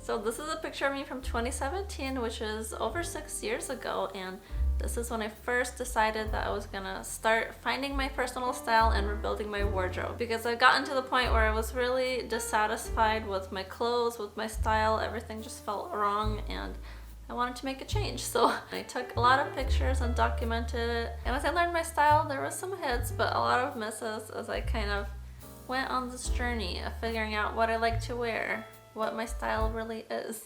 So this is a picture of me from 2017, which is over 6 years ago, and this is when I first decided that I was gonna start finding my personal style and rebuilding my wardrobe, because I've gotten to the point where I was really dissatisfied with my clothes, with my style. Everything just felt wrong and I wanted to make a change. So I took a lot of pictures and documented it. And as I learned my style, there was some hits, but a lot of misses as I kind of went on this journey of figuring out what I like to wear, what my style really is.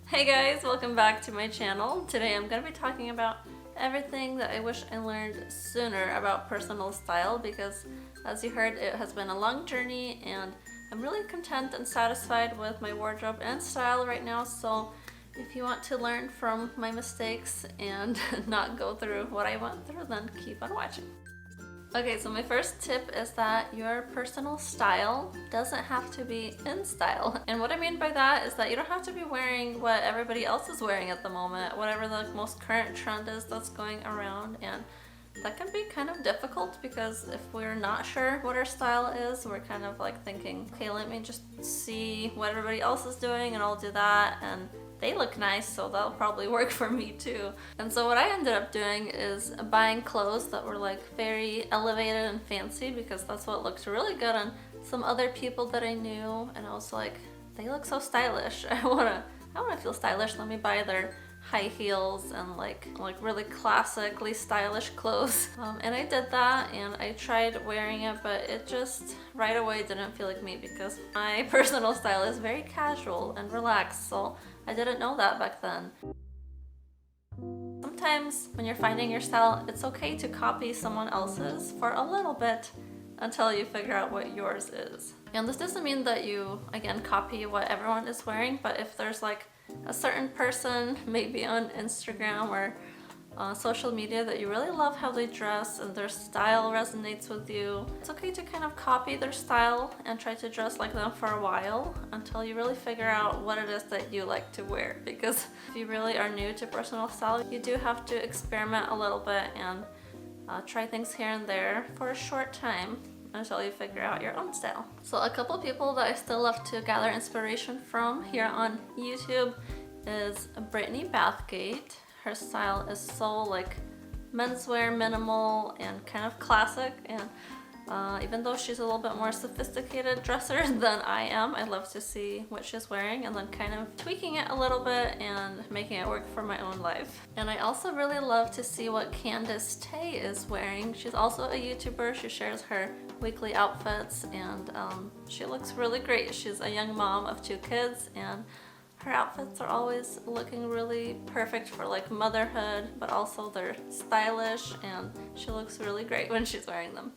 Hey guys, welcome back to my channel. Today I'm going to be talking about everything that I wish I learned sooner about personal style, because as you heard, it has been a long journey and I'm really content and satisfied with my wardrobe and style right now. So if you want to learn from my mistakes and not go through what I went through, then keep on watching. Okay, so my first tip is that your personal style doesn't have to be in style. And what I mean by that is that you don't have to be wearing what everybody else is wearing at the moment, whatever the most current trend is that's going around. And that can be kind of difficult, because if we're not sure what our style is, we're kind of like thinking, okay, let me just see what everybody else is doing and I'll do that. And they look nice, so that'll probably work for me too. And so what I ended up doing is buying clothes that were like very elevated and fancy, because that's what looked really good on some other people that I knew. And I was like, they look so stylish. I wanna feel stylish. Let me buy their high heels and like really classically stylish clothes. And I did that and I tried wearing it, but it just right away didn't feel like me, because my personal style is very casual and relaxed. So I didn't know that back then. Sometimes when you're finding your style, it's okay to copy someone else's for a little bit until you figure out what yours is. And this doesn't mean that you, again, copy what everyone is wearing, but if there's like a certain person, maybe on Instagram or social media, that you really love how they dress and their style resonates with you, it's okay to kind of copy their style and try to dress like them for a while until you really figure out what it is that you like to wear. Because if you really are new to personal style, you do have to experiment a little bit and try things here and there for a short time until you figure out your own style. So a couple of people that I still love to gather inspiration from here on YouTube is Brittany Bathgate. Her style is so like menswear, minimal, and kind of classic. And even though she's a little bit more sophisticated dresser than I am, I love to see what she's wearing and then kind of tweaking it a little bit and making it work for my own life. And I also really love to see what Candace Tay is wearing. She's also a YouTuber. She shares her weekly outfits and she looks really great. She's a young mom of 2 kids and her outfits are always looking really perfect for like motherhood, but also they're stylish and she looks really great when she's wearing them.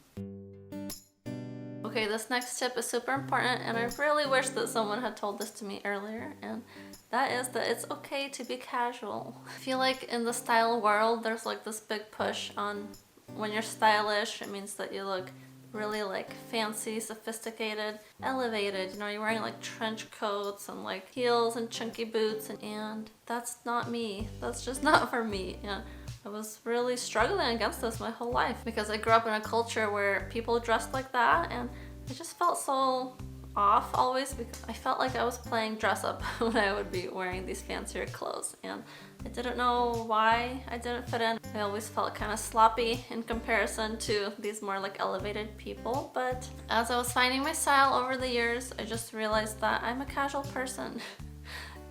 Okay, this next tip is super important and I really wish that someone had told this to me earlier, and that is that it's okay to be casual. I feel like in the style world, there's like this big push on when you're stylish, it means that you look really like fancy, sophisticated, elevated. You know, you're wearing like trench coats and like heels and chunky boots, and that's not me. That's just not for me. Yeah. I was really struggling against this my whole life, because I grew up in a culture where people dressed like that and I just felt so off always, because I felt like I was playing dress up when I would be wearing these fancier clothes, and I didn't know why I didn't fit in. I always felt kind of sloppy in comparison to these more like elevated people. But as I was finding my style over the years, I just realized that I'm a casual person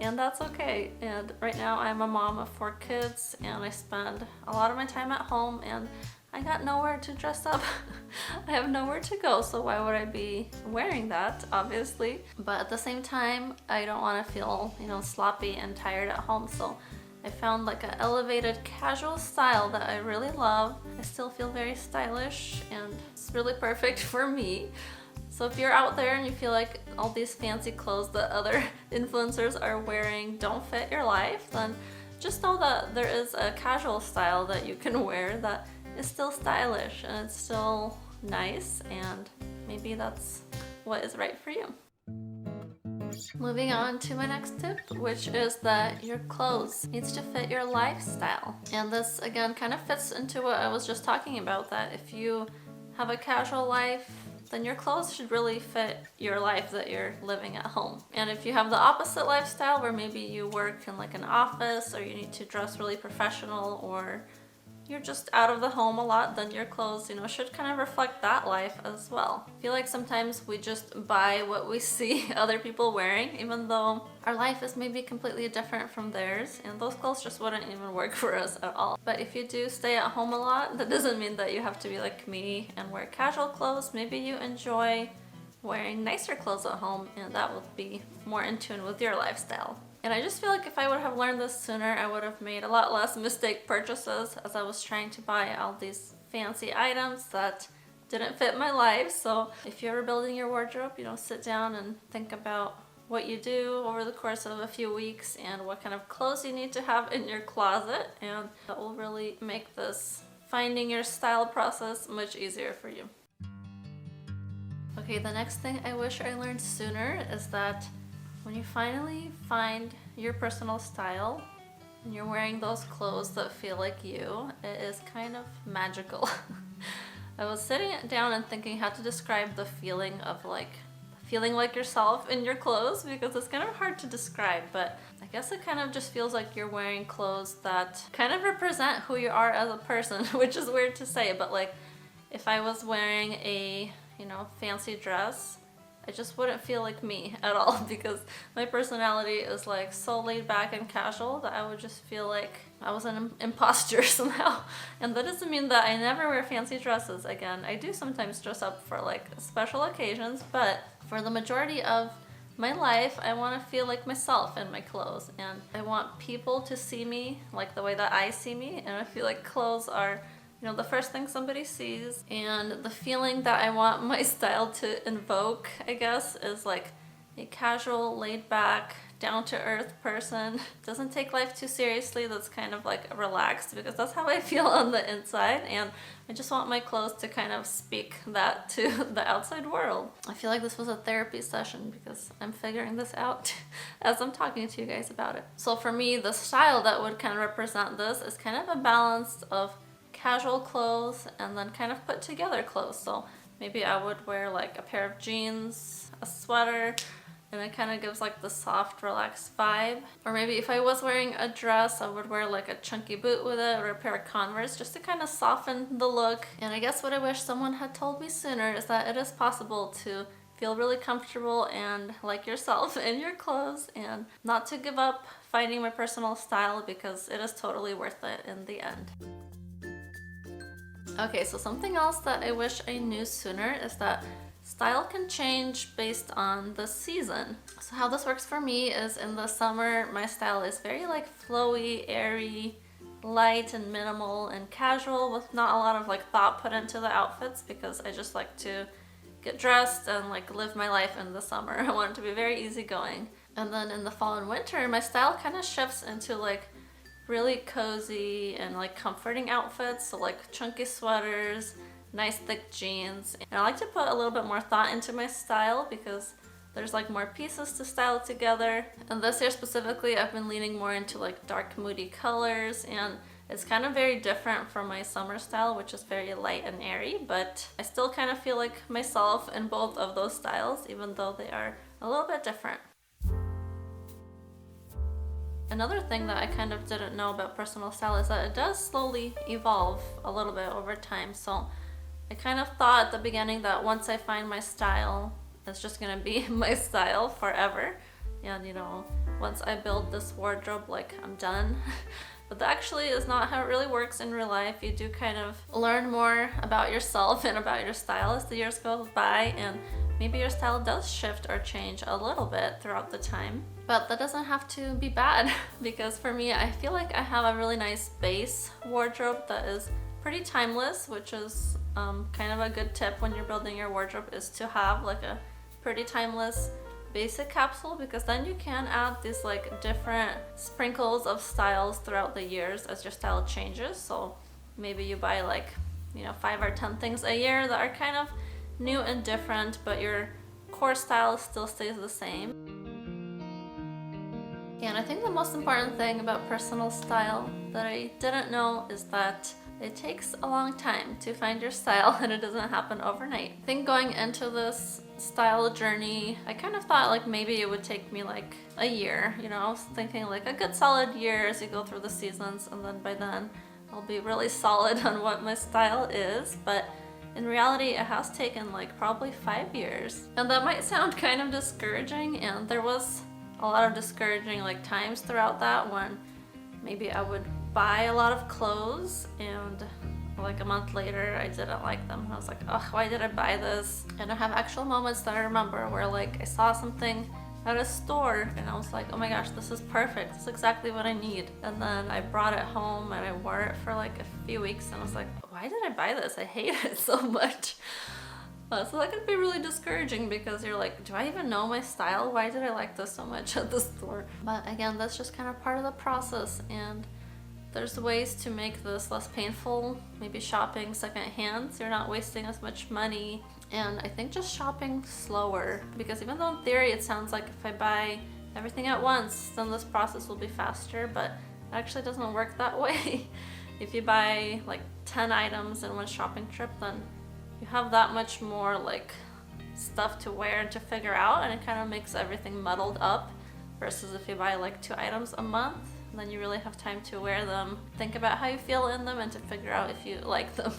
and that's okay. And right now I'm a mom of 4 kids and I spend a lot of my time at home and I got nowhere to dress up. I have nowhere to go, so why would I be wearing that, obviously? But at the same time, I don't want to feel, you know, sloppy and tired at home. So I found like an elevated casual style that I really love. I still feel very stylish and it's really perfect for me. So if you're out there and you feel like all these fancy clothes that other influencers are wearing don't fit your life, then just know that there is a casual style that you can wear that is still stylish and it's still nice, and maybe that's what is right for you. Moving on to my next tip, which is that your clothes needs to fit your lifestyle. And this again kind of fits into what I was just talking about, that if you have a casual life, then your clothes should really fit your life that you're living at home. And if you have the opposite lifestyle where maybe you work in like an office, or you need to dress really professional, or you're just out of the home a lot, then your clothes, should kind of reflect that life as well. I feel like sometimes we just buy what we see other people wearing, even though our life is maybe completely different from theirs, and those clothes just wouldn't even work for us at all. But if you do stay at home a lot, that doesn't mean that you have to be like me and wear casual clothes. Maybe you enjoy wearing nicer clothes at home, and that will be more in tune with your lifestyle. And I just feel like if I would have learned this sooner, I would have made a lot less mistake purchases, as I was trying to buy all these fancy items that didn't fit my life. So if you're ever building your wardrobe, sit down and think about what you do over the course of a few weeks and what kind of clothes you need to have in your closet, and that will really make this finding your style process much easier for you. Okay, the next thing I wish I learned sooner is that when you finally find your personal style and you're wearing those clothes that feel like you, it is kind of magical. I was sitting down and thinking how to describe the feeling of feeling like yourself in your clothes, because it's kind of hard to describe, but I guess it kind of just feels like you're wearing clothes that kind of represent who you are as a person, which is weird to say, but like if I was wearing a, fancy dress, I just wouldn't feel like me at all, because my personality is like so laid back and casual that I would just feel like I was an imposter somehow. And that doesn't mean that I never wear fancy dresses again. I do sometimes dress up for like special occasions, but for the majority of my life, I want to feel like myself in my clothes, and I want people to see me like the way that I see me, and I feel like clothes are the first thing somebody sees. And the feeling that I want my style to invoke, I guess, is like a casual, laid back, down to earth person. Doesn't take life too seriously, that's kind of like relaxed, because that's how I feel on the inside, and I just want my clothes to kind of speak that to the outside world. I feel like this was a therapy session, because I'm figuring this out as I'm talking to you guys about it. So for me, the style that would kind of represent this is kind of a balance of casual clothes and then kind of put together clothes. So maybe I would wear like a pair of jeans, a sweater, and it kind of gives like the soft, relaxed vibe. Or maybe if I was wearing a dress, I would wear like a chunky boot with it, or a pair of Converse, just to kind of soften the look. And I guess what I wish someone had told me sooner is that it is possible to feel really comfortable and like yourself in your clothes, and not to give up finding my personal style, because it is totally worth it in the end. Okay, so something else that I wish I knew sooner is that style can change based on the season. So how this works for me is, in the summer, my style is very like flowy, airy, light and minimal and casual, with not a lot of like thought put into the outfits, because I just like to get dressed and like live my life in the summer. I want it to be very easygoing. And then in the fall and winter, my style kind of shifts into like really cozy and like comforting outfits, so like chunky sweaters, nice thick jeans. And I like to put a little bit more thought into my style, because there's like more pieces to style together. And this year specifically, I've been leaning more into like dark, moody colors, and it's kind of very different from my summer style, which is very light and airy, but I still kind of feel like myself in both of those styles, even though they are a little bit different. Another thing that I kind of didn't know about personal style is that it does slowly evolve a little bit over time. So I kind of thought at the beginning that once I find my style, it's just gonna be my style forever. And once I build this wardrobe, like I'm done. But that actually is not how it really works in real life. You do kind of learn more about yourself and about your style as the years go by, and maybe your style does shift or change a little bit throughout the time. But that doesn't have to be bad, because for me, I feel like I have a really nice base wardrobe that is pretty timeless, which is kind of a good tip when you're building your wardrobe, is to have like a pretty timeless basic capsule, because then you can add these like different sprinkles of styles throughout the years as your style changes. So maybe you buy like 5 or 10 things a year that are kind of new and different, but your core style still stays the same. And I think the most important thing about personal style that I didn't know is that it takes a long time to find your style and it doesn't happen overnight. I think going into this style journey, I kind of thought like maybe it would take me like a year, you know, I was thinking like a good solid year as you go through the seasons, and then by then I'll be really solid on what my style is. But in reality, it has taken like probably 5 years. And that might sound kind of discouraging, and there was a lot of discouraging like times throughout that when maybe I would buy a lot of clothes and like a month later I didn't like them. I was like, oh, why did I buy this? And I have actual moments that I remember where like I saw something at a store and I was like, oh my gosh, this is perfect. This is exactly what I need. And then I brought it home and I wore it for like a few weeks and I was like, why did I buy this? I hate it so much. So that could be really discouraging because you're like, do I even know my style? Why did I like this so much at the store? But again, that's just kind of part of the process, and there's ways to make this less painful. Maybe shopping secondhand so you're not wasting as much money. And I think just shopping slower, because even though in theory it sounds like if I buy everything at once, then this process will be faster, but it actually doesn't work that way. If you buy like 10 items in one shopping trip, then you have that much more like stuff to wear and to figure out, and it kind of makes everything muddled up, versus if you buy like 2 items a month, then you really have time to wear them, think about how you feel in them, and to figure out if you like them.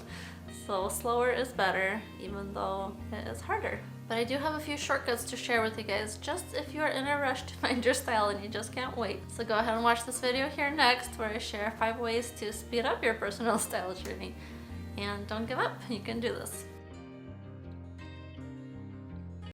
So slower is better, even though it is harder. But I do have a few shortcuts to share with you guys, just if you're in a rush to find your style and you just can't wait. So go ahead and watch this video here next, where I share 5 ways to speed up your personal style journey. And don't give up, you can do this.